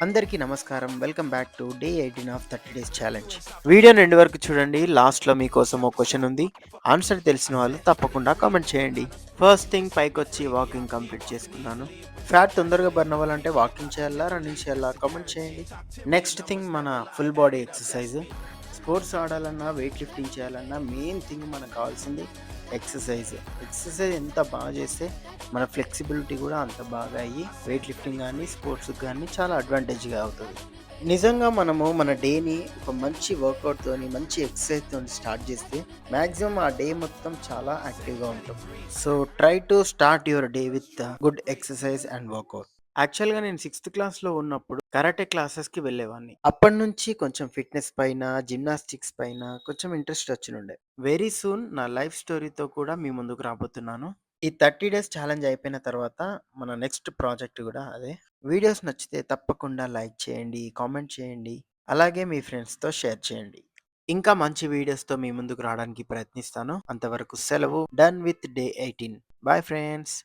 అందరికీ నమస్కారం. Welcome back to day 18 of 30 days challenge. వీడియోని ఎండ్ వరకు చూడండి. లాస్ట్‌లో మీకోసం ఒక క్వెషన్ ఉంది. ఆన్సర్ తెలిసిన వాళ్ళు తప్పకుండా కామెంట్ చేయండి. ఫస్ట్ థింగ్ పైకొచ్చి వాకింగ్ కంప్లీట్ చేసుకున్నాను. ఫ్యాట్ తొందరగా బర్న్ అవ్వాలంటే వాకింగ్ చేయాలా? రన్నింగ్ చేయాలా? కామెంట్ చేయండి. నెక్స్ట్ థింగ్ మన ఫుల్ బాడీ ఎక్సర్సైజ్. స్పోర్ట్స్ ఆడాలన్నా, వెయిట్ లిఫ్టింగ్ చేయాలన్నా మెయిన్ థింగ్ మనకు కావాల్సింది ఎక్సర్సైజ్. ఎక్సర్సైజ్ ఎంత బాగా చేస్తే మన ఫ్లెక్సిబిలిటీ కూడా అంత బాగా అయ్యి వెయిట్ లిఫ్టింగ్ కానీ స్పోర్ట్స్కి కానీ చాలా అడ్వాంటేజ్గా అవుతుంది. నిజంగా మనము మన డేని ఒక మంచి వర్కౌట్తోని మంచి ఎక్సర్సైజ్తో స్టార్ట్ చేస్తే మ్యాక్సిమం ఆ డే మొత్తం చాలా యాక్టివ్గా ఉంటాం. So try to start your day with good exercise and workout. యాక్చువల్గా నేను 6th క్లాస్లో ఉన్నప్పుడు కరాటే క్లాసెస్కి వెళ్ళేవాడిని. అప్పటి నుంచి కొంచెం ఫిట్నెస్ పైన జిమ్నాస్టిక్స్ పైన కొంచెం ఇంట్రెస్ట్ వచ్చినుండే. వెరీ సూన్ నా లైఫ్ స్టోరీతో కూడా మీ ముందుకు రాబోతున్నాను. ఈ 30 డేస్ ఛాలెంజ్ అయిపోయిన తర్వాత మన నెక్స్ట్ ప్రాజెక్ట్ కూడా అదే. వీడియోస్ నచ్చితే తప్పకుండా లైక్ చేయండి, కామెంట్ చేయండి, అలాగే మీ ఫ్రెండ్స్తో షేర్ చేయండి. ఇంకా మంచి వీడియోస్తో మీ ముందుకు రావడానికి ప్రయత్నిస్తాను. అంతవరకు సెలవు. Done with day 18. Bye friends.